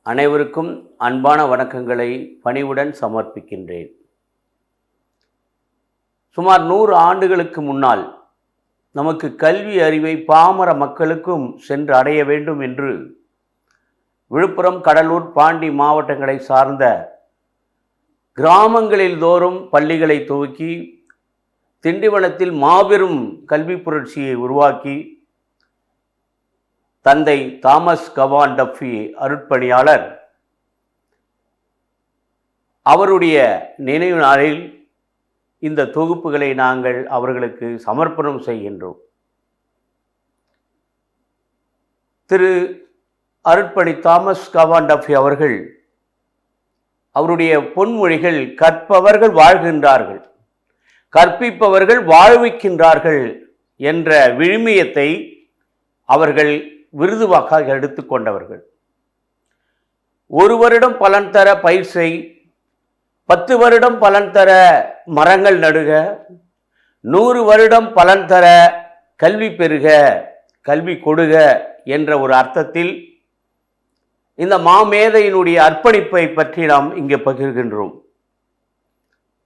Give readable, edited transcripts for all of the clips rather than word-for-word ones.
அனைவருக்கும் அன்பான வணக்கங்களை பணிவுடன் சமர்ப்பிக்கின்றேன். சுமார் 100 ஆண்டுகளுக்கு முன்னால் நமக்கு கல்வி அறிவை பாமர மக்களுக்கும் சென்று அடைய வேண்டும் என்று விழுப்புரம், கடலூர், பாண்டி மாவட்டங்களை சார்ந்த கிராமங்களில் தோறும் பள்ளிகளை துவக்கி திண்டிவனத்தில் மாபெரும் கல்வி புரட்சியை உருவாக்கி தந்தை தாமஸ் கவான் டஃபி அருட்பணியாளர் அவருடைய நினைவு நாளில் இந்த தொகுப்புகளை நாங்கள் அவர்களுக்கு சமர்ப்பணம் செய்கின்றோம். திரு அருட்பணி தாமஸ் கவான் டஃபி அவர்கள் அவருடைய பொன்மொழிகள் கற்பவர்கள் வாழ்கின்றார்கள், கற்பிப்பவர்கள் வாழ்விக்கின்றார்கள் என்ற விழுமியத்தை அவர்கள் விருதுவாக்காக எடுத்துக்கொண்டவர்கள். 1 வருடம் பலன் தர பயிர் செய், 10 வருடம் பலன் தர மரங்கள் நடுக, 100 வருடம் பலன் தர கல்வி பெறுக, கல்வி கொடுக என்ற ஒரு அர்த்தத்தில் இந்த மாமேதையினுடைய அர்ப்பணிப்பை பற்றி நாம் இங்கே பகிர்கின்றோம்.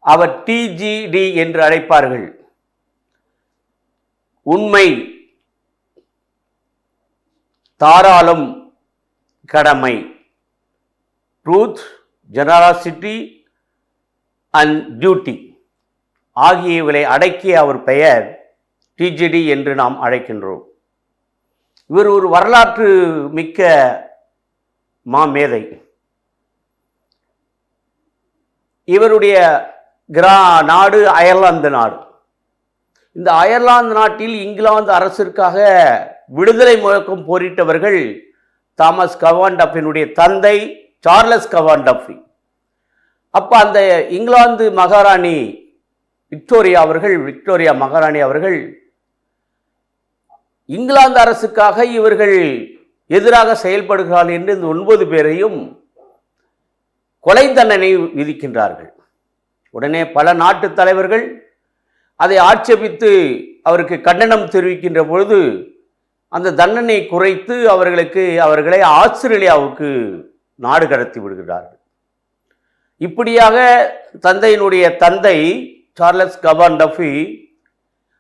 அவர் TGD என்று அழைப்பார்கள். உண்மை, தாராளம், கடமை, ட்ரூத், ஜெனராசிட்டி அண்ட் டியூட்டி ஆகியவரை அடக்கிய அவர் பெயர் TGD என்று நாம் அழைக்கின்றோம். இவர் ஒரு வரலாற்று மிக்க மாமேதை. இவருடைய நாடு அயர்லாந்து நாடு. இந்த அயர்லாந்து நாட்டில் இங்கிலாந்து அரசிற்காக விடுதலை முழக்கம் போரிட்டவர்கள் தாமஸ் கவான் டஃபினுடைய தந்தை சார்லஸ் கவான் டஃபி. அப்போ அந்த இங்கிலாந்து மகாராணி விக்டோரியா மகாராணி அவர்கள் இங்கிலாந்து அரசுக்காக இவர்கள் எதிராக செயல்படுகிறார்கள் என்று இந்த 9 பேரையும் கொலை தண்டனை விதிக்கின்றார்கள். உடனே பல நாட்டு தலைவர்கள் அதை ஆட்சேபித்து அவருக்கு கண்டனம் தெரிவிக்கின்ற பொழுது அந்த தண்டனை குறைத்து அவர்களை ஆஸ்திரேலியாவுக்கு நாடு கடத்தி விடுகிறார்கள். இப்படியாக தந்தையினுடைய தந்தை சார்லஸ் கவான் டஃபி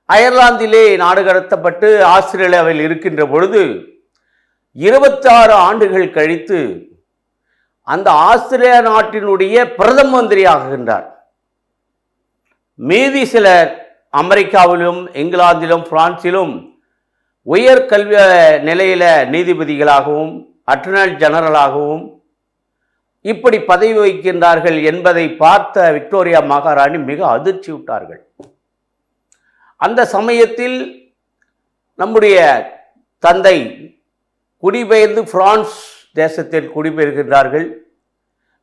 அயர்லாந்திலே நாடு கடத்தப்பட்டு ஆஸ்திரேலியாவில் இருக்கின்ற பொழுது 26 ஆண்டுகள் கழித்து அந்த ஆஸ்திரேலியா நாட்டினுடைய பிரதம மந்திரி ஆகுகின்றார். மீதி சிலர் அமெரிக்காவிலும், இங்கிலாந்திலும், பிரான்சிலும் உயர் கல்வி நிலையில நீதிபதிகளாகவும், அட்டர்னல் ஜெனரலாகவும் இப்படி பதவி வகிக்கின்றார்கள் என்பதை பார்த்த விக்டோரியா மகாராணி மிக அதிர்ச்சி விட்டார்கள். அந்த சமயத்தில் நம்முடைய தந்தை குடிபெயர்ந்து பிரான்ஸ் தேசத்தில் குடிபெயர்கின்றார்கள்.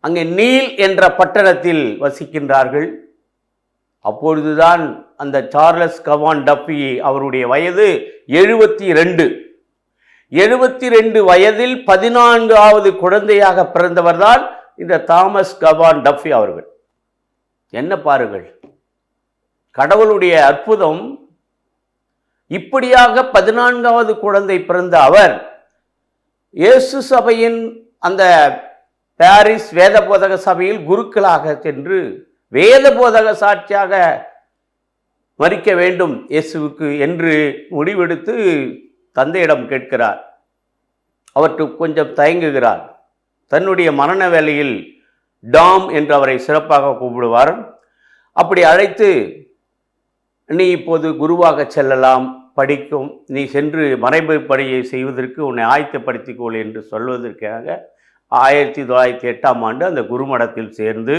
அங்கே நீல் என்ற பட்டணத்தில் வசிக்கின்றார்கள். அப்பொழுதுதான் அந்த சார்லஸ் கவான் டஃபி அவருடைய வயது 72 வயதில் 14வது குழந்தையாக பிறந்தவர்தான் இந்த தாமஸ் கவான் டஃபி அவர்கள். என்ன பாருங்கள், கடவுளுடைய அற்புதம். இப்படியாக 14வது குழந்தை பிறந்த அவர் இயேசு சபையின் அந்த பாரிஸ் வேத போதக சபையில் குருக்களாக சென்று வேத போதக சாட்சியாக மரிக்க வேண்டும் இயேசுவுக்கு என்று முடிவெடுத்து தந்தையிடம் கேட்கிறார். அவருக்கு கொஞ்சம் தயங்குகிறார். தன்னுடைய மரண வேளையில் டாம் என்று அவரை சிறப்பாக கூப்பிடுவார். அப்படி அழைத்து, நீ இப்போது குருவாக செல்லலாம், படிக்கும், நீ சென்று மறைபு பணியை செய்வதற்கு உன்னை ஆயத்தப்படுத்திக்கொள் என்று சொல்வதற்காக 1908ஆம் ஆண்டு அந்த குருமடத்தில் சேர்ந்து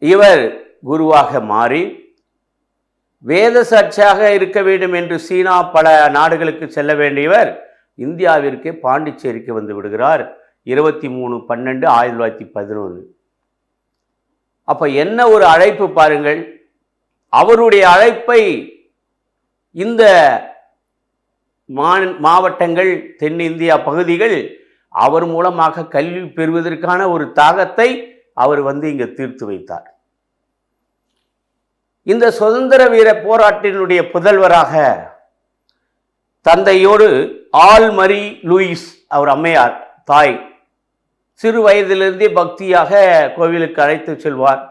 இவர் குருவாக மாறி வேத சாட்சியாக இருக்க வேண்டும் என்று சீனா பல நாடுகளுக்கு செல்ல வேண்டியவர் இந்தியாவிற்கு பாண்டிச்சேரிக்கு வந்து விடுகிறார் 23/12/1911. அப்போ என்ன ஒரு அழைப்பு பாருங்கள். அவருடைய அழைப்பை இந்த மாவட்டங்கள், தென்னிந்தியா பகுதிகள் அவர் மூலமாக கல்வி பெறுவதற்கான ஒரு தாகத்தை அவர் இங்கே தீர்த்து வைத்தார். இந்த சுதந்திர வீர போராட்டினுடைய புதல்வராக தந்தையோடு ஆல் மரி லூயிஸ் அவர் அம்மையார் தாய் சிறு வயதிலிருந்தே பக்தியாக கோவிலுக்கு அழைத்து செல்வார்.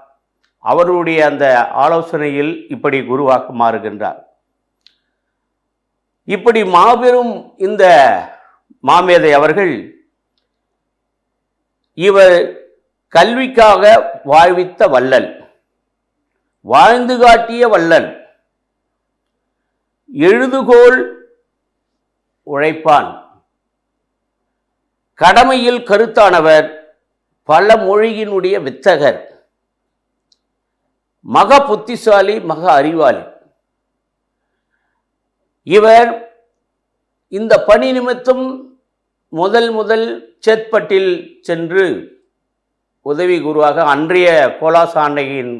அவருடைய அந்த ஆலோசனையில் இப்படி குருவாக மாறுகின்றார். இப்படி மாபெரும் இந்த மாமேதை அவர்கள் இவர் கல்விக்காக வாழ்வித்த வள்ளல், வாழ்ந்து காட்டிய வள்ளல், எழுதுகோல் உழைப்பான், கடமையில் கருத்தானவர், பல மொழியினுடைய வித்தகர், மக புத்திசாலி, மக அறிவாளி. இவர் இந்த பணி நிமித்தம் முதல் சேத்பட்டில் சென்று உதவி குருவாக அன்றைய கோலாசாண்டையின்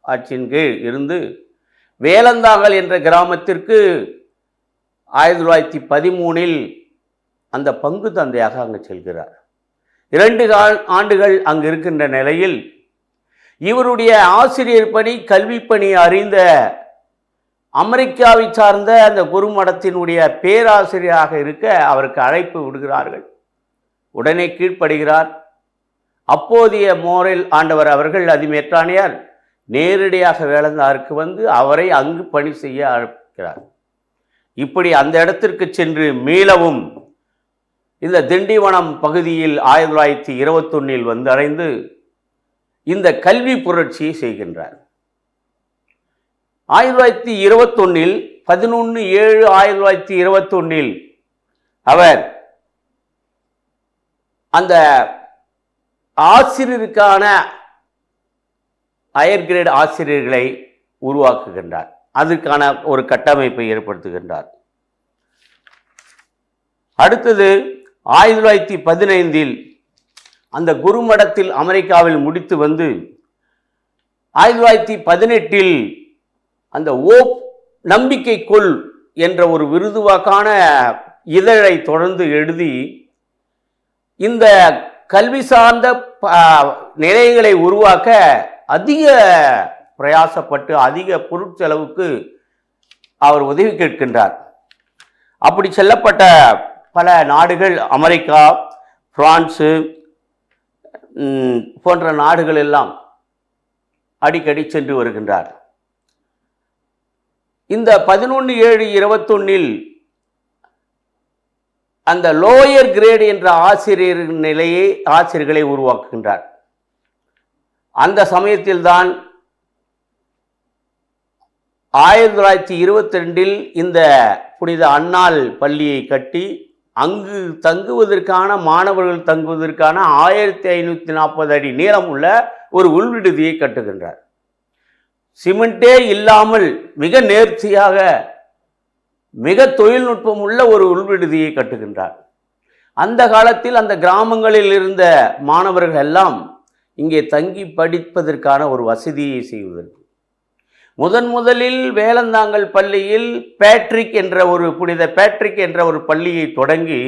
ஆட்சியின் கீழ் இருந்து வேலந்தாங்கல் என்ற கிராமத்திற்கு 1913 அந்த பங்கு தந்தையாக அங்கு செல்கிறார். 2 ஆண்டுகள் அங்கு இருக்கின்ற நிலையில் இவருடைய ஆசிரியர் பணி, கல்வி பணி அறிந்த அமெரிக்காவை சார்ந்த அந்த குருமடத்தினுடைய பேராசிரியராக இருக்க அவருக்கு அழைப்பு விடுகிறார்கள். உடனே கீழ்ப்படுகிறார். அப்போதைய மோரல் ஆண்டவர் அவர்கள் அதிமேற்றானியார் நேரடியாக வேலந்தாருக்கு வந்து அவரை அங்கு பணி செய்ய அழைக்கிறார். இப்படி அந்த இடத்திற்கு சென்று மீளவும் இந்த திண்டிவனம் பகுதியில் 1921 வந்து அடைந்து இந்த கல்வி புரட்சியை செய்கின்றார். 1921 11/7/1921 அவர் அந்த ஆசிரியருக்கான ஹையர் கிரேட் ஆசிரியர்களை உருவாக்குகின்றார். அதற்கான ஒரு கட்டமைப்பை ஏற்படுத்துகின்றார். அடுத்தது 1915 அந்த குருமடத்தில் அமெரிக்காவில் முடித்து வந்து 1918 அந்த நம்பிக்கை கொள் என்ற ஒரு விருதுவாக்கான இதழை தொடர்ந்து எழுதி இந்த கல்வி சார்ந்த நிலையங்களை உருவாக்க அதிக பிரயாசப்பட்டு அதிக பொருட்செலவுக்கு அவர் உதவி கேட்கின்றார். அப்படி செல்லப்பட்ட பல நாடுகள், அமெரிக்கா, பிரான்சு போன்ற நாடுகள் எல்லாம் அடிக்கடி சென்று வருகின்றார். இந்த 11/7/21 அந்த லோயர் கிரேடு என்ற ஆசிரியர்களை உருவாக்குகின்றார். அந்த சமயத்தில்தான் 1922 இந்த புனித அன்னாள் பள்ளியை கட்டி அங்கு தங்குவதற்கான மாணவர்கள் தங்குவதற்கான 1540 அடி நீளம் உள்ள ஒரு உள்விடுதியை கட்டுகின்றார். சிமெண்டே இல்லாமல் மிக நேர்த்தியாக மிக தொழில்நுட்பம் உள்ள ஒரு உள்விடுதியை கட்டுகின்றார். அந்த காலத்தில் அந்த கிராமங்களில் இருந்த மாணவர்கள் எல்லாம் இங்கே தங்கி படிப்பதற்கான ஒரு வசதியை செய்வதற்கு முதலில் வேலந்தாங்கல் பள்ளியில் புனித பேட்ரிக் என்ற ஒரு பள்ளியை தொடங்கி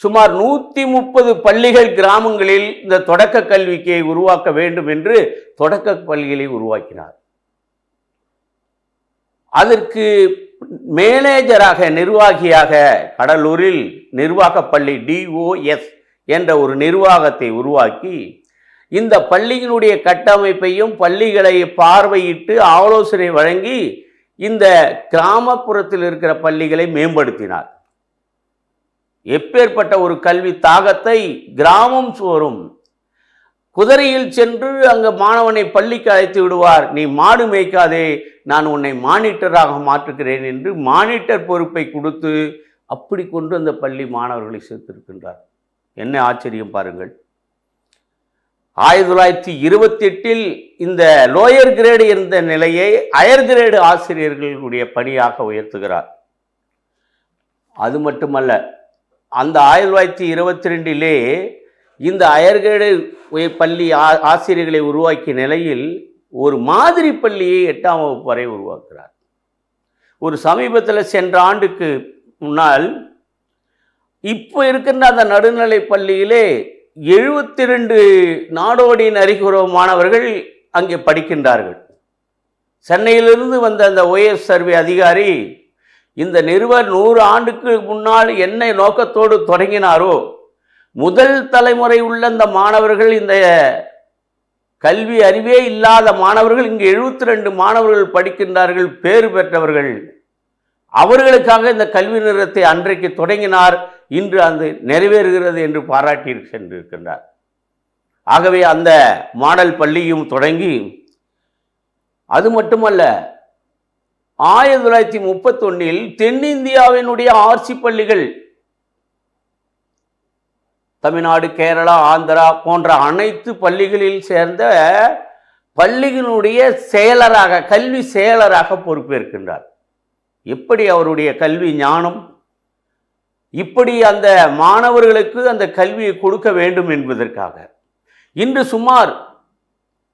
சுமார் 130 பள்ளிகள் கிராமங்களில் இந்த தொடக்க கல்விக்கு உருவாக்க வேண்டும் என்று தொடக்க பள்ளிகளை உருவாக்கினார். அதற்கு மேனேஜராக, நிர்வாகியாக கடலூரில் நிர்வாக பள்ளி DOS என்ற ஒரு நிர்வாகத்தை உருவாக்கி இந்த பள்ளியினுடைய கட்டமைப்பையும் பள்ளிகளை பார்வையிட்டு ஆலோசனை வழங்கி இந்த கிராமப்புறத்தில் இருக்கிற பள்ளிகளை மேம்படுத்தினார். எப்பேற்பட்ட ஒரு கல்வி தாகத்தை கிராமம் சோறும் குதிரையில் சென்று அங்கு மாணவனை பள்ளிக்கு அழைத்து விடுவார். நீ மாடு மேய்க்காதே, நான் உன்னை மானிட்டராக மாற்றுகிறேன் என்று மானிட்டர் பொறுப்பை கொடுத்து அப்படி கொண்டு அந்த பள்ளி மாணவர்களை சேர்த்திருக்கின்றார். என்ன ஆச்சரியம் பாருங்கள். 1928 இந்த லோயர் கிரேடு இருந்த நிலையை ஹையர் கிரேடு ஆசிரியர்களுடைய பணியாக உயர்த்துகிறார். அது மட்டுமல்ல, அந்த 1922 இந்த ஹையர் கிரேடு பள்ளி ஆசிரியர்களை உருவாக்கிய நிலையில் ஒரு மாதிரி பள்ளியை 8ஆம் வகுப்பு வரை உருவாக்குகிறார். ஒரு சமீபத்தில் சென்ற ஆண்டுக்கு முன்னால் இப்போ இருக்கின்ற அந்த நடுநிலை பள்ளியிலே 72 நாடோடியின் அறிகுறவு மாணவர்கள் அங்கே படிக்கின்றார்கள். சென்னையிலிருந்து வந்த அந்த OS சர்வே அதிகாரி இந்த நிறுவனர் 100 ஆண்டுக்கு முன்னால் என்ன நோக்கத்தோடு தொடங்கினாரோ முதல் தலைமுறை உள்ள இந்த மாணவர்கள், இந்த கல்வி அறிவே இல்லாத மாணவர்கள், இங்கு 72 மாணவர்கள் படிக்கின்றார்கள், பேறு பெற்றவர்கள். அவர்களுக்காக இந்த கல்வி நிறுவனத்தை அன்றைக்கு தொடங்கினார், இன்று அது நிறைவேறுகிறது என்று பாராட்டி சென்றிருக்கின்றார். ஆகவே அந்த மாடல் பள்ளியும் தொடங்கி, அது மட்டுமல்ல, 1931 தென்னிந்தியாவினுடைய ஆர்சி பள்ளிகள், தமிழ்நாடு, கேரளா, ஆந்திரா போன்ற அனைத்து பள்ளிகளில் சேர்ந்த பள்ளிகளுடைய செயலராக, கல்வி செயலராக பொறுப்பேற்கின்றார். எப்படி அவருடைய கல்வி ஞானம், இப்படி அந்த மாணவர்களுக்கு அந்த கல்வியை கொடுக்க வேண்டும் என்பதற்காக இன்று சுமார்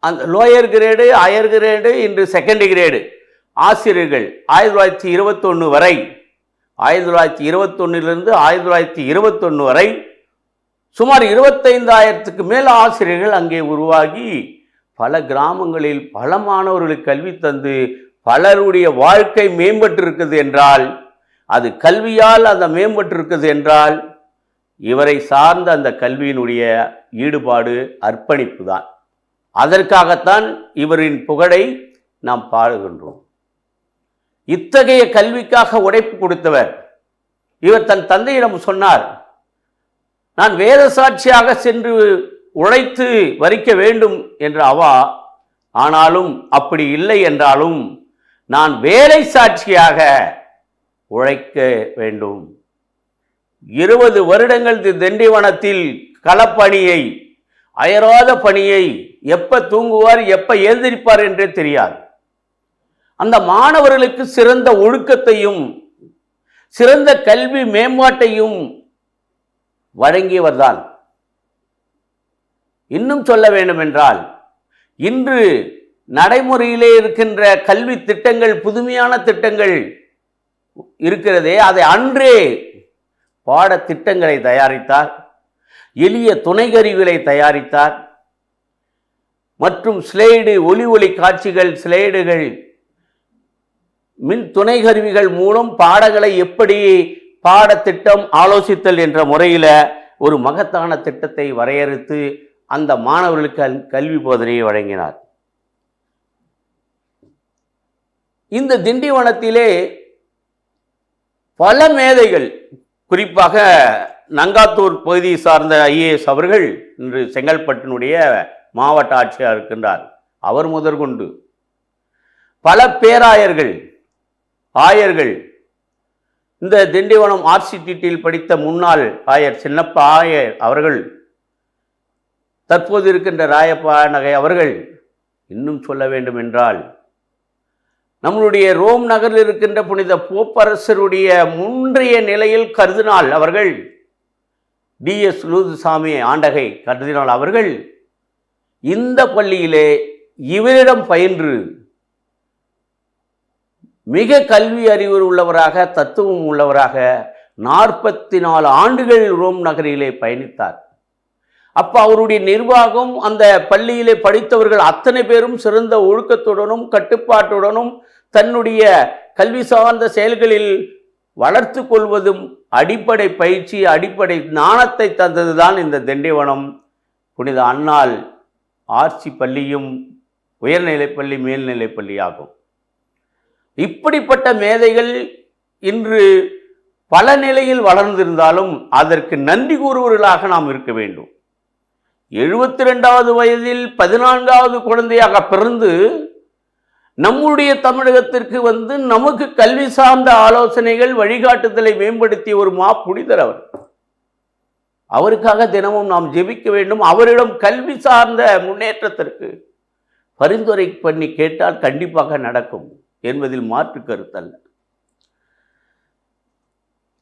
அந்த லோயர் கிரேடு, ஹையர் கிரேடு, இன்று செகண்டரி கிரேடு ஆசிரியர்கள் 1921 வரை, 1921 1921 வரை சுமார் 25,000க்கு மேல் ஆசிரியர்கள் அங்கே உருவாகி பல கிராமங்களில் பல மாணவர்களுக்கு கல்வி தந்து பலருடைய வாழ்க்கை மேம்பட்டிருக்கிறது என்றால், அது கல்வியால் அந்த மேம்பட்டிருக்கிறது என்றால், இவரை சார்ந்த அந்த கல்வியினுடைய ஈடுபாடு, அர்ப்பணிப்பு தான். அதற்காகத்தான் இவரின் புகழை நாம் பாடுகின்றோம். இத்தகைய கல்விக்காக உழைப்பு கொடுத்தவர். இவர் தன் தந்தையிடம் சொன்னார், நான் வேத சாட்சியாக சென்று உழைத்து வரிக்க வேண்டும் என்ற அவா, ஆனாலும் அப்படி இல்லை என்றாலும் நான் வேலை சாட்சியாக உழைக்க வேண்டும். 20 வருடங்கள் திண்டிவனத்தில் களப்பணியை, அயராத பணியை, எப்ப தூங்குவார் எப்ப எழுந்திருப்பார் என்றே தெரியாது. அந்த மாணவர்களுக்கு சிறந்த ஒழுக்கத்தையும் சிறந்த கல்வி மேம்பாட்டையும் வழங்கியவர்தான். இன்னும் சொல்ல வேண்டும் என்றால், இன்று நடைமுறையிலே இருக்கின்ற கல்வி திட்டங்கள், புதுமையான திட்டங்கள் இருக்கிறதே, அதை அன்றே பாடத்திட்டங்களை தயாரித்தார், எளிய துணைக்கருவிகளை தயாரித்தார், மற்றும் ஸ்லைடு, ஒளி காட்சிகள், ஸ்லைடுகள், மின் துணைக்கருவிகள் மூலம் பாடங்களை எப்படி பாடத்திட்டம் ஆலோசித்தல் என்ற முறையில் ஒரு மகத்தான திட்டத்தை வரையறுத்து அந்த மாணவர்களுக்கு கல்வி போதனையை வழங்கினார். இந்த திண்டிவனத்திலே பல மேதைகள், குறிப்பாக நங்காத்தூர் பகுதியை சார்ந்த ஐஏஎஸ் அவர்கள் இன்று செங்கல்பட்டினுடைய மாவட்ட ஆட்சியாக இருக்கின்றார். அவர் முதற்கொண்டு பல பேராயர்கள், ஆயர்கள், இந்த திண்டிவனம் ஆர்சிடிடியில் படித்த முன்னாள் ஆயர் சின்னப்ப ஆயர் அவர்கள், தற்போது இருக்கின்ற ராயப்பா நகை அவர்கள், இன்னும் சொல்ல வேண்டும் என்றால் நம்மளுடைய ரோம் நகரில் இருக்கின்ற புனித போப்பரசருடைய முன்றைய நிலையில் கர்தினால் அவர்கள், DS லூதுசாமி ஆண்டகை கர்தினால் அவர்கள் இந்த பள்ளியிலே இவரிடம் பயின்று மிக கல்வி அறிவு உள்ளவராக, தத்துவம் உள்ளவராக 44 ஆண்டுகள் ரோம் நகரிலே பயணித்தார். அப்ப அவருடைய நிர்வாகம், அந்த பள்ளியிலே படித்தவர்கள் அத்தனை பேரும் சிறந்த ஒழுக்கத்துடனும் கட்டுப்பாட்டுடனும் தன்னுடைய கல்வி சார்ந்த செயல்களில் வளர்த்து கொள்வதும் அடிப்படை பயிற்சி, அடிப்படை ஞானத்தை தந்ததுதான் இந்த திண்டிவனம் புனித அன்னாள் ஆர்சி பள்ளியும் உயர்நிலைப்பள்ளி, மேல்நிலைப்பள்ளி ஆகும். இப்படிப்பட்ட மேதைகள் இன்று பல நிலையில் வளர்ந்திருந்தாலும் அதற்கு நன்றி கூறுவர்களாக நாம் இருக்க வேண்டும். 72வது வயதில் 14வது குழந்தையாக பிறந்து நம்முடைய தமிழகத்திற்கு வந்து நமக்கு கல்வி சார்ந்த ஆலோசனைகள், வழிகாட்டுதலை மேம்படுத்திய ஒரு புனிதர் அவர். அவருக்காக தினமும் நாம் ஜெபிக்க வேண்டும். அவரிடம் கல்வி சார்ந்த முன்னேற்றத்திற்கு பரிந்துரை பண்ணி கேட்டால் கண்டிப்பாக நடக்கும் என்பதில் மாற்று கருத்தல்ல.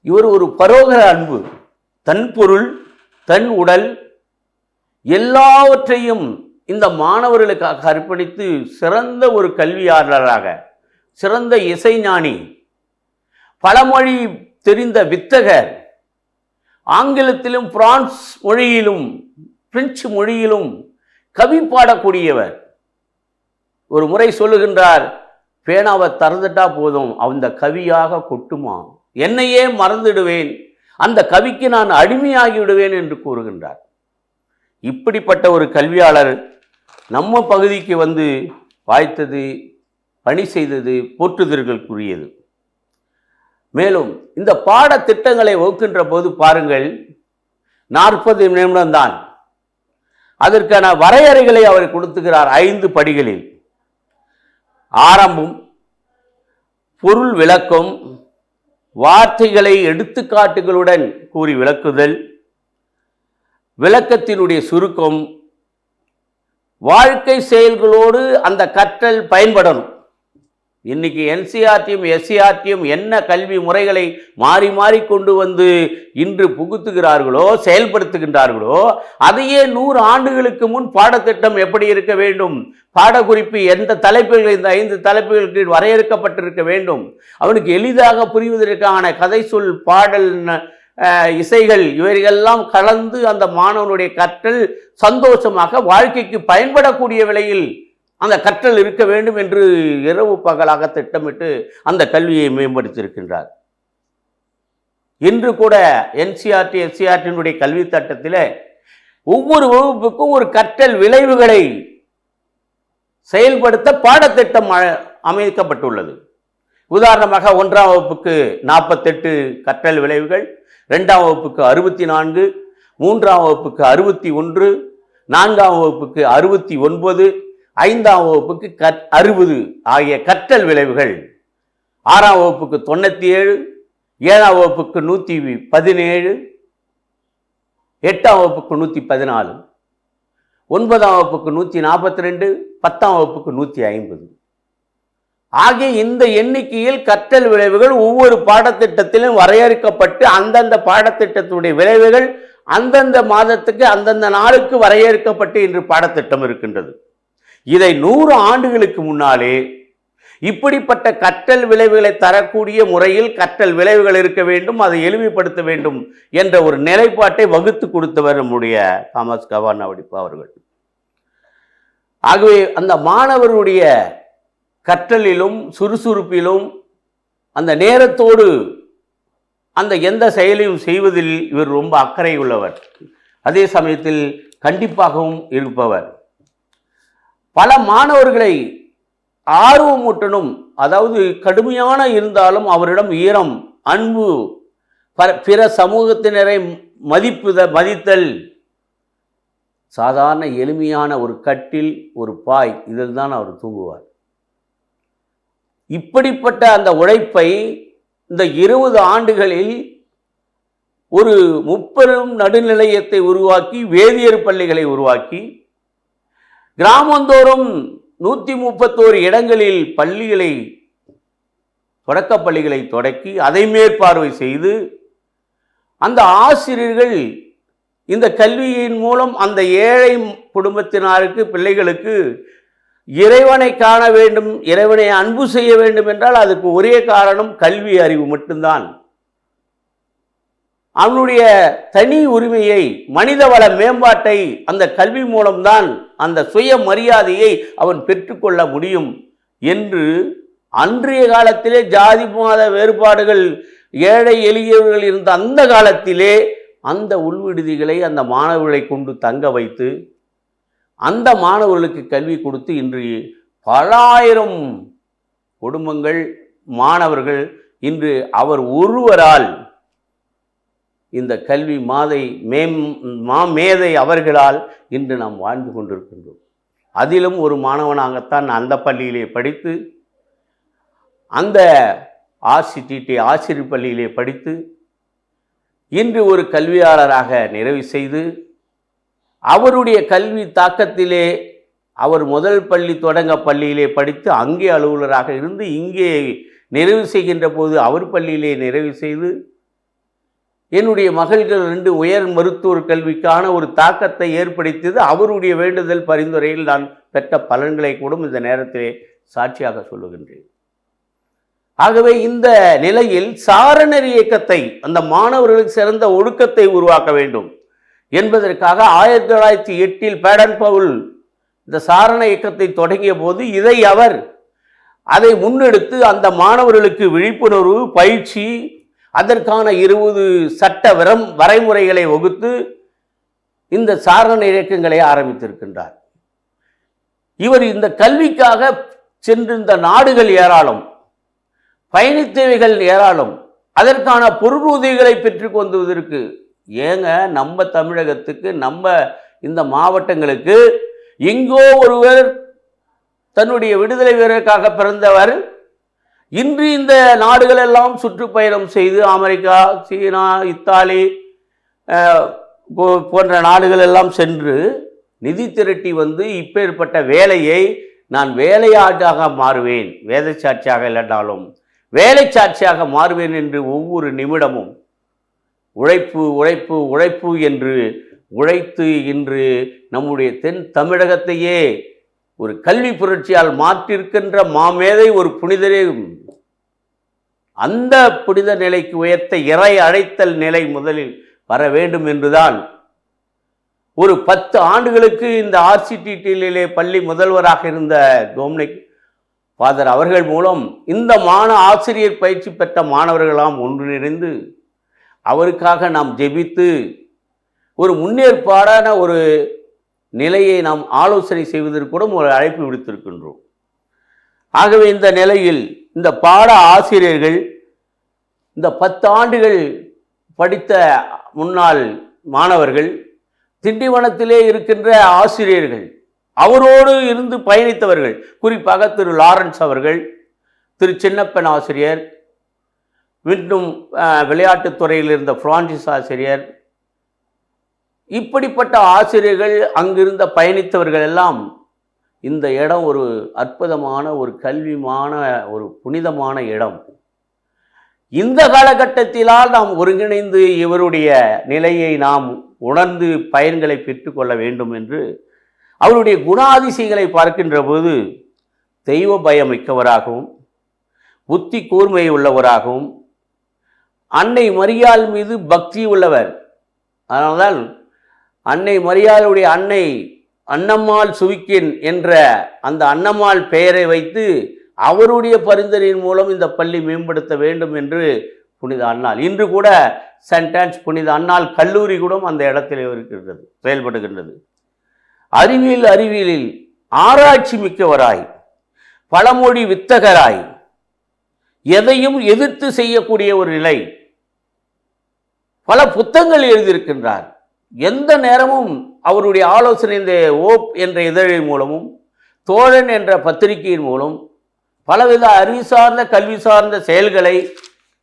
இவர் ஒரு பரோகர அன்பு, தன் பொருள், தன் உடல் எல்லாவற்றையும் இந்த மாணவர்களுக்காக அர்ப்பணித்து சிறந்த ஒரு கல்வியாளராக, சிறந்த இசைஞானி, பலமொழி தெரிந்த வித்தகர், ஆங்கிலத்திலும் பிரான்ஸ் மொழியிலும் பிரெஞ்சு மொழியிலும் கவி பாடக்கூடியவர். ஒரு முறை சொல்லுகின்றார், பேனாவை திறந்துட்டா போதும் அந்த கவியாக கொட்டுமா, என்னையே மறந்துடுவேன், அந்த கவிக்கு நான் அடிமையாகி விடுவேன் என்று கூறுகின்றார். இப்படிப்பட்ட ஒரு கல்வியாளர் நம்ம பகுதிக்கு வந்து வாய்த்தது, பணி செய்தது போற்றுதல்களுக்குரியது. மேலும் இந்த பாடத்திட்டங்களை வகுக்கின்ற போது பாருங்கள், 40 நிமிடம்தான். அதற்கான வரையறைகளை அவர் கொடுத்துகிறார் 5 படிகளில். ஆரம்பம், பொருள் விளக்கம், வார்த்தைகளை எடுத்துக்காட்டுகளுடன் கூறி விளக்குதல், விளக்கத்தினுடைய சுருக்கம், வாழ்க்கை செயல்களோடு அந்த கற்றல் பயன்படணும். இன்னைக்கு என்சிஆர்டியும் எஸ்சிஆர்டியும் என்ன கல்வி முறைகளை மாறி மாறி கொண்டு வந்து இன்று புகுத்துகிறார்களோ, செயல்படுத்துகின்றார்களோ, அதையே 100 ஆண்டுகளுக்கு முன் பாடத்திட்டம் எப்படி இருக்க வேண்டும், பாடக்குறிப்பு எந்த தலைப்புகள், இந்த 5 தலைப்புகளுக்கு வரையறுக்கப்பட்டிருக்க வேண்டும், அவனுக்கு எளிதாக புரிவதற்கான கதை சொல், பாடல், இசைகள் இவைகளெல்லாம் கலந்து அந்த மாணவனுடைய கற்றல் சந்தோஷமாக வாழ்க்கைக்கு பயன்படக்கூடிய விலையில் அந்த கற்றல் இருக்க வேண்டும் என்று இரவு பகலாக திட்டமிட்டு அந்த கல்வியை மேம்படுத்தியிருக்கின்றார். இன்று கூட என்சிஆர்டி எஸ்சிஆர்டியினுடைய கல்வி திட்டத்தில் ஒவ்வொரு வகுப்புக்கும் ஒரு கற்றல் விளைவுகளை செயல்படுத்த பாடத்திட்டம் அமைக்கப்பட்டுள்ளது. உதாரணமாக 1ஆம் வகுப்புக்கு 48 கற்றல் விளைவுகள், 2ஆம் வகுப்புக்கு 64, 3ஆம் வகுப்புக்கு 61, 4ஆம் வகுப்புக்கு 69, 5ஆம் வகுப்புக்கு 60 ஆகிய கற்றல் விளைவுகள், 6ஆம் வகுப்புக்கு 97, 7ஆம் வகுப்புக்கு 117, 8ஆம் வகுப்புக்கு 114, 9ஆம் வகுப்புக்கு 142, 10ஆம் வகுப்புக்கு 150 ஆகிய இந்த எண்ணிக்கையில் கற்றல் விளைவுகள் ஒவ்வொரு பாடத்திட்டத்திலும் வரையறுக்கப்பட்டு அந்தந்த பாடத்திட்டத்துடைய விளைவுகள் அந்தந்த மாதத்துக்கு அந்தந்த நாளுக்கு வரையறுக்கப்பட்டு இன்று பாடத்திட்டம் இருக்கின்றது. இதை 100 ஆண்டுகளுக்கு முன்னாலே இப்படிப்பட்ட கற்றல் விளைவுகளை தரக்கூடிய முறையில் கற்றல் விளைவுகள் இருக்க வேண்டும், அதை எளிமைப்படுத்த வேண்டும் என்ற ஒரு நிலைப்பாட்டை வகுத்து கொடுத்தவர் நம்முடைய தாமஸ் கவானாவடிப்பா அவர்கள். ஆகவே அந்த மாணவருடைய கற்றலிலும் சுறுசுறுப்பிலும் அந்த நேரத்தோடு அந்த எந்த செயலையும் செய்வதில் இவர் ரொம்ப அக்கறை உள்ளவர். அதே சமயத்தில் கண்டிப்பாகவும் இருப்பவர். பல மாணவர்களை ஆர்வமூட்டணும், அதாவது கடுமையான இருந்தாலும் அவரிடம் ஈரம், அன்பு, பிற சமூகத்தினரை மதித்தல், சாதாரண எளிமையான ஒரு கட்டில், ஒரு பாய், இதில் தான் அவர் தூங்குவார். இப்படிப்பட்ட அந்த உழைப்பை இந்த 20 ஆண்டுகளில் ஒரு முப்பெரும் நடுநிலையத்தை உருவாக்கி, வேதியியற் பள்ளிகளை உருவாக்கி, கிராமந்தோறும் 131 இடங்களில் பள்ளிகளை, தொடக்க பள்ளிகளை தொடக்கி அதை மேற்பார்வை செய்து அந்த ஆசிரியர்கள் இந்த கல்வியின் மூலம் அந்த ஏழை குடும்பத்தினருக்கு, பிள்ளைகளுக்கு இறைவனை காண வேண்டும், இறைவனை அன்பு செய்ய வேண்டும் என்றால் அதுக்கு ஒரே காரணம் கல்வி அறிவு மட்டும்தான். அவனுடைய தனி உரிமையை, மனிதவள மேம்பாட்டை அந்த கல்வி மூலம்தான் அந்த சுய மரியாதையை அவன் பெற்றுக்கொள்ள முடியும் என்று அன்றைய காலத்திலே ஜாதி மத வேறுபாடுகள், ஏழை எளியவர்கள் இருந்த அந்த காலத்திலே அந்த உள்விடுதிகளை அந்த மாணவர்களை கொண்டு தங்க வைத்து அந்த மாணவர்களுக்கு கல்வி கொடுத்து இன்று பல ஆயிரம் குடும்பங்கள், மாணவர்கள் இன்று அவர் ஒருவரால், இந்த கல்வி மேதை அவர்களால் இன்று நாம் வாழ்ந்து கொண்டிருக்கின்றோம். அதிலும் ஒரு மாணவனாகத்தான் அந்த பள்ளியிலே படித்து, அந்த ஆர்சிடிடி ஆசிரியர் பள்ளியிலே படித்து இன்று ஒரு கல்வியாளராக நிறைவு செய்து, அவருடைய கல்வி தாக்கத்திலே அவர் முதல் பள்ளி தொடங்க பள்ளியிலே படித்து அங்கே அலுவலராக இருந்து இங்கே நிறைவு செய்கின்ற போது அவர் பள்ளியிலே நிறைவு செய்து, என்னுடைய மகள்கள் 2 உயர் மருத்துவ கல்விக்கான ஒரு தாக்கத்தை ஏற்படுத்தியது அவருடைய வேண்டுதல் பரிந்துரையில் நான் பெற்ற பலன்களை கூட இந்த நேரத்திலே சாட்சியாக சொல்லுகின்றேன். ஆகவே இந்த நிலையில் சாரணர் இயக்கத்தை, அந்த மாணவர்களுக்கு சிறந்த ஒழுக்கத்தை உருவாக்க வேண்டும் என்பதற்காக 1908 பேடன் பவுல் இந்த சாரண இயக்கத்தை தொடங்கிய போது அதை முன்னெடுத்து அந்த மாணவர்களுக்கு விழிப்புணர்வு, பயிற்சி, அதற்கான 20 சட்ட வரைமுறைகளை வகுத்து இந்த சாரண இயக்கங்களை ஆரம்பித்திருக்கின்றார். இவர் இந்த கல்விக்காக சென்றிருந்த நாடுகள் ஏராளம், பயணித்தவைகள் ஏராளம். அதற்கான பொருளுதவிகளை பெற்றுக் கொண்டுவதற்கு ஏங்க நம்ம தமிழகத்துக்கு, நம்ம இந்த மாவட்டங்களுக்கு எங்கோ ஒருவர் தன்னுடைய விடுதலை வீரருக்காக பிறந்தவர் இன்று இந்த நாடுகள் எல்லாம் சுற்றுப்பயணம் செய்து அமெரிக்கா, சீனா, இத்தாலி போன்ற நாடுகள் எல்லாம் சென்று நிதி திரட்டி வந்து இப்பேற்பட்ட வேலையை நான் வேலையாட்டாக மாறுவேன், வேத சாட்சியாக இல்லைனாலும் வேலை சாட்சியாக மாறுவேன் என்று ஒவ்வொரு நிமிடமும் உழைப்பு உழைப்பு உழைப்பு என்று உழைத்து இன்று நம்முடைய தென் தமிழகத்தையே ஒரு கல்வி புரட்சியால் மாற்றிருக்கின்ற மாமேதை ஒரு புனிதரே. அந்த புனித நிலைக்கு உயர்த்த இறை அழைத்தல் நிலை முதலில் வர வேண்டும் என்றுதான் ஒரு 10 ஆண்டுகளுக்கு இந்த RCTT பள்ளி முதல்வராக இருந்த டொமினிக் ஃபாதர் அவர்கள் மூலம் இந்த ஆசிரியர் பயிற்சி பெற்ற மாணவர்களாம் ஒன்றிணைந்து அவருக்காக நாம் ஜெபித்து ஒரு முன்னேற்பாடான ஒரு நிலையை நாம் ஆலோசனை செய்வதற்கு கூட ஒரு அழைப்பு விடுத்திருக்கின்றோம். ஆகவே இந்த நிலையில் இந்த பாட ஆசிரியர்கள், இந்த 10 ஆண்டுகள் படித்த முன்னாள் மாணவர்கள், திண்டிவனத்திலே இருக்கின்ற ஆசிரியர்கள், அவரோடு இருந்து பயணித்தவர்கள், குறிப்பாக திரு லாரன்ஸ் அவர்கள், திரு சின்னப்பன் ஆசிரியர், மீண்டும் விளையாட்டுத்துறையில் இருந்த பிரான்சிஸ் ஆசிரியர், இப்படிப்பட்ட ஆசிரியர்கள் அங்கிருந்த பயணித்தவர்கள் எல்லாம் இந்த இடம் ஒரு அற்புதமான ஒரு கல்விமான ஒரு புனிதமான இடம். இந்த காலகட்டத்திலால் நாம் ஒருங்கிணைந்து இவருடைய நிலையை நாம் உணர்ந்து பயன்களை பெற்றுக்கொள்ள வேண்டும் என்று அவருடைய குணாதிசயங்களை பார்க்கின்ற போது தெய்வ பயம் மிக்கவராகவும் புத்தி கூர்மை உள்ளவராகவும் அன்னை மரியாள் மீது பக்தி உள்ளவர். அதனால்தான் அன்னை மரியாளுடைய அன்னை அன்னம்மாள் சுவிக்கின் என்ற அந்த அன்னம்மாள் பெயரை வைத்து அவருடைய பரிந்துரையின் மூலம் இந்த பள்ளி மேம்படுத்த வேண்டும் என்று புனித அன்னாள், இன்று கூட சென்ட் ஆன்ஸ் புனித அன்னாள் கல்லூரி கூட அந்த இடத்தில் இருக்கின்றது, செயல்படுகின்றது. அறிவியலில் ஆராய்ச்சி மிக்கவராய், பழமொழி வித்தகராய், எதையும் எதிர்த்து செய்யக்கூடிய ஒரு நிலை. பல புத்தகங்கள் எழுதியிருக்கின்றார். எந்த நேரமும் அவருடைய ஆலோசனை இந்த ஓப் என்ற இதழின் மூலமும் தோழன் என்ற பத்திரிகையின் மூலம் பலவித அறிவு சார்ந்த கல்வி சார்ந்த செயல்களை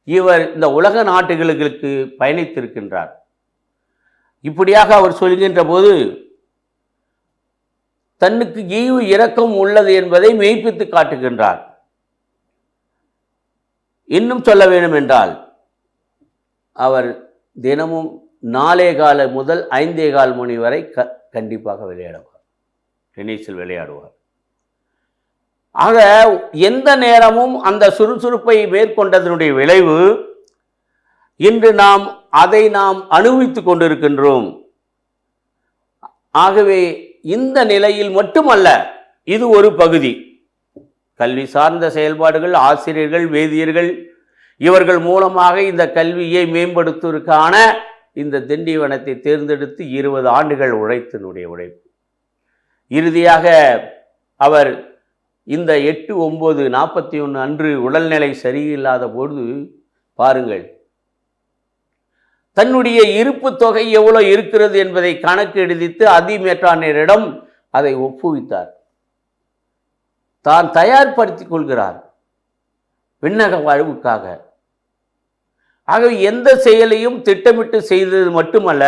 இவர் இந்த உலக நாட்டுகளுக்கு பயணித்திருக்கின்றார். இப்படியாக அவர் சொல்கின்ற போது தன்னுக்கு ஈவு இரக்கம் உள்ளது என்பதை மெய்ப்பித்து காட்டுகின்றார். இன்னும் சொல்ல வேண்டும் என்றால் அவர் தினமும் 4:15 முதல் 5:15 மணி வரை கண்டிப்பாக விளையாடுவார், டென்னிஸில் விளையாடுவார். ஆக எந்த நேரமும் அந்த சுறுசுறுப்பை மேற்கொண்டதனுடைய விளைவு இன்று அதை நாம் அனுபவித்துக் கொண்டிருக்கின்றோம். ஆகவே இந்த நிலையில் மட்டுமல்ல, இது ஒரு பகுதி. கல்வி சார்ந்த செயல்பாடுகள், ஆசிரியர்கள், வேதியர்கள் இவர்கள் மூலமாக இந்த கல்வியை மேம்படுத்துவதற்கான இந்த திண்டிவனத்தை தேர்ந்தெடுத்து 20 ஆண்டுகள் உழைத்தினுடைய உழைப்பு. இறுதியாக அவர் இந்த 8/9/41 அன்று உடல்நிலை சரியில்லாத பொழுது பாருங்கள், தன்னுடைய இருப்பு தொகை எவ்வளவு இருக்கிறது என்பதை கணக்கு எழுதித்து அதிமேற்றானரிடம் அதை ஒப்புவித்தார். தான் தயார்படுத்திக் கொள்கிறார் விண்ணக வாழ்வுக்காக. ஆகவே எந்த செயலையும் திட்டமிட்டு செய்தது மட்டுமல்ல,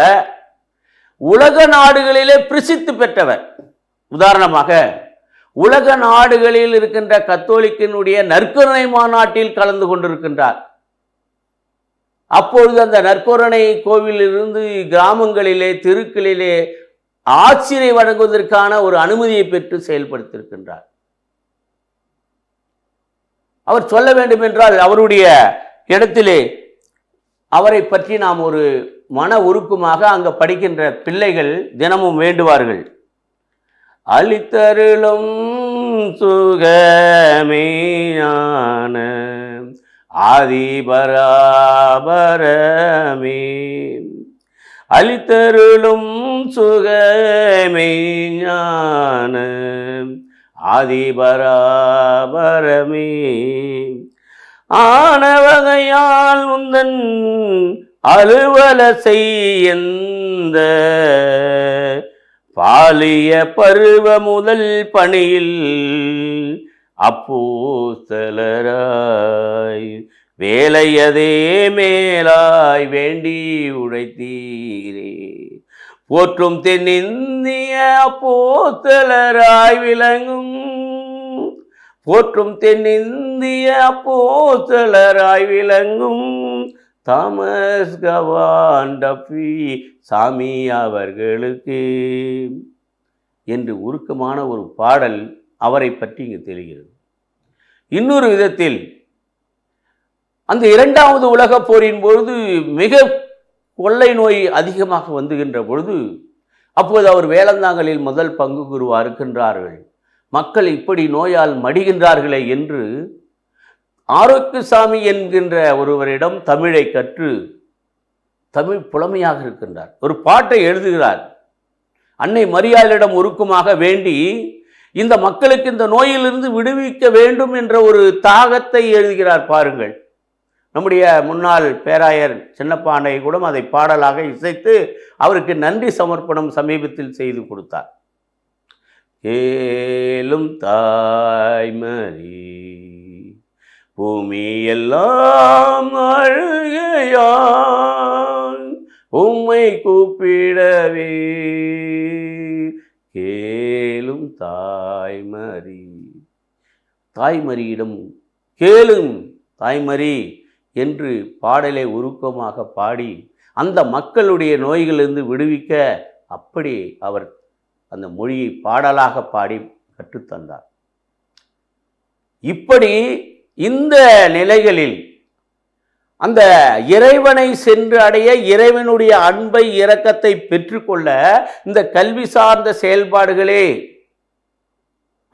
உலக நாடுகளிலே பிரசித்தி பெற்றவர். உதாரணமாக உலக நாடுகளில் இருக்கின்ற கத்தோலிக்கினுடைய நற்கருணை மாநாட்டில் கலந்து கொண்டிருக்கின்றார். அப்பொழுது அந்த நற்கருணை கோவிலிருந்து கிராமங்களிலே தெருக்களிலே ஆட்சியை வழங்குவதற்கான ஒரு அனுமதியை பெற்று செயல்படுத்தியிருக்கின்றார். அவர் சொல்ல வேண்டும் என்றால் அவருடைய இடத்திலே அவரை பற்றி நாம் ஒரு மன உருக்கமாக அங்கு படிக்கின்ற பிள்ளைகள் தினமும் வேண்டுவார்கள். அளித்தருளும் சுகமேயான ஆதிபராபரமே அளித்தருளும் சுகமே ஞான ஆதிபராபரமே ஆனவகையால் உந்தன் அலுவல செய்யந்த பாலிய பருவ முதல் பணியில் அப்போஸ்தலராய் வேலையதே மேலாய் வேண்டி உழைத்தீரே போற்றும் தென்னிந்திய அப்போஸ்தலராய் விளங்கும் போற்றும் தென்னிந்திய அப்போஸ்தலராய் விளங்கும் தாமஸ் கவான் டஃபி சாமி அவர்களுக்கு என்று உருக்கமான ஒரு பாடல் அவரை பற்றி இங்கு தெரிகிறது. இன்னொரு விதத்தில் அந்த இரண்டாவது உலகப் போரின் பொழுது மிக கொள்ளை நோய் அதிகமாக வந்துகின்ற பொழுது அப்போது அவர் வேலந்தாங்கலில் முதல் பங்கு குருவா இருக்கின்றார்கள். மக்கள் இப்படி நோயால் மடிகின்றார்களே என்று ஆரோக்கியசாமி என்கின்ற ஒருவரிடம் தமிழை கற்று தமிழ் புலமையாக இருக்கின்றார். ஒரு பாட்டை எழுதுகிறார். அன்னை மரியாளிடம் உருக்கமாக வேண்டி இந்த மக்களுக்கு இந்த நோயிலிருந்து விடுவிக்க வேண்டும் என்ற ஒரு தாகத்தை எழுதுகிறார். பாருங்கள், நம்முடைய முன்னாள் பேராயர் சின்னப்பாண்டை கூட அதை பாடலாக இசைத்து அவருக்கு நன்றி சமர்ப்பணம் சமீபத்தில் செய்து கொடுத்தார். கேளும் தாய்மரி பூமி எல்லாம் அழுகையால் உம்மை கூப்பிடவே கேளும் தாய்மரி. தாய்மரியிடம் கேளும் தாய்மரி என்று பாடலை உருக்கமாக பாடி அந்த மக்களுடைய நோய்களிலிருந்து விடுவிக்க அப்படி அவர் அந்த மொழியை பாடலாக பாடி கற்றுத்தந்தார். இப்படி இந்த நிலைகளில் அந்த இறைவனை சென்று அடைய, இறைவனுடைய அன்பை இரக்கத்தை பெற்றுக்கொள்ள இந்த கல்வி சார்ந்த செயல்பாடுகளே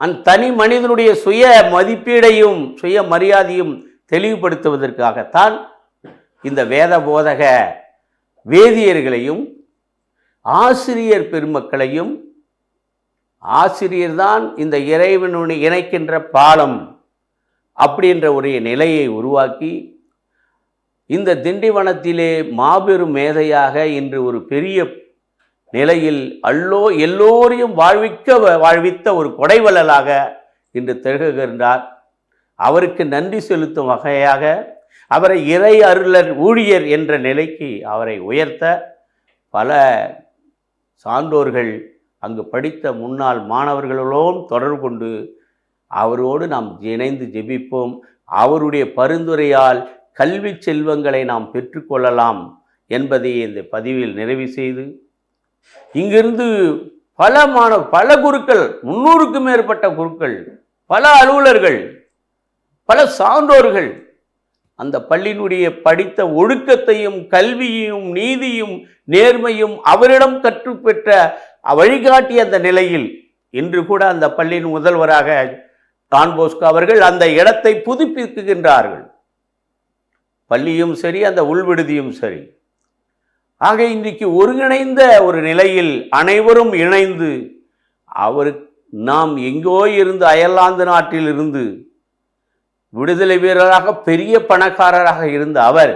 அந்த தனி மனிதனுடைய சுய மதிப்பீடையும் சுய மரியாதையும் தெளிவுபடுத்துவதற்காகத்தான் இந்த வேத போதக வேதியர்களையும் ஆசிரியர் பெருமக்களையும், ஆசிரியர்தான் இந்த இறைவனுடைய இணைக்கின்ற பாலம் அப்படின்ற ஒரு நிலையை உருவாக்கி இந்த திண்டிவனத்திலே மாபெரும் மேதையாக இன்று ஒரு பெரிய நிலையில் எல்லோரையும் வாழ்வித்த ஒரு கொடைவள்ளலாக இன்று திகழ்கின்றார். அவருக்கு நன்றி செலுத்தும் வகையாக அவரை இறை அருளர் ஊழியர் என்ற நிலைக்கு அவரை உயர்த்த பல சான்றோர்கள் அங்கு படித்த முன்னாள் மாணவர்களோடு தொடர்பு கொண்டு அவரோடு நாம் இணைந்து ஜெபிப்போம். அவருடைய பரிந்துரையால் கல்வி செல்வங்களை நாம் பெற்றுக்கொள்ளலாம் என்பதை இந்த பதிவில் நிறைவு செய்து, இங்கிருந்து பல குருக்கள், 300க்கும் மேற்பட்ட குருக்கள், பல அலுவலர்கள், பல சான்றோர்கள் அந்த பள்ளியினுடைய படித்த ஒழுக்கத்தையும் கல்வியையும் நீதியும் நேர்மையும் அவரிடம் கற்றுப்பெற்ற வழிகாட்டிய அந்த நிலையில் இன்று கூட அந்த பள்ளியின் முதல்வராக டான் போஸ்கோ அவர்கள் அந்த இடத்தை புதுப்பிக்கின்றார்கள். பள்ளியும் சரி, அந்த உள்விடுதியும் சரி. ஆக இன்றைக்கு ஒருங்கிணைந்த ஒரு நிலையில் அனைவரும் இணைந்து நாம் எங்கோ இருந்து அயர்லாந்து நாட்டில் இருந்து விடுதலை வீரராக பெரிய பணக்காரராக இருந்த அவர்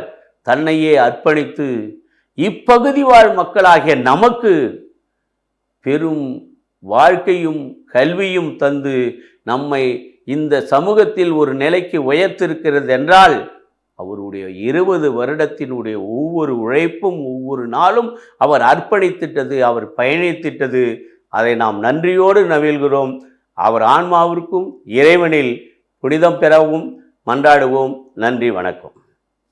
தன்னையே அர்ப்பணித்து இப்பகுதி வாழ் மக்களாகிய நமக்கு பெரும் வாழ்க்கையும் கல்வியும் தந்து நம்மை இந்த சமூகத்தில் ஒரு நிலைக்கு உயர்த்திருக்கிறது என்றால் அவருடைய 20 வருடத்தினுடைய ஒவ்வொரு உழைப்பும் ஒவ்வொரு நாளும் அவர் அர்ப்பணித்திட்டது, அவர் பயணித்திட்டது, அதை நாம் நன்றியோடு நவில்கிறோம். அவர் ஆன்மாவிற்கும் இறைவனில் புனிதம் பெறவும் மன்றாடுவோம். நன்றி, வணக்கம்.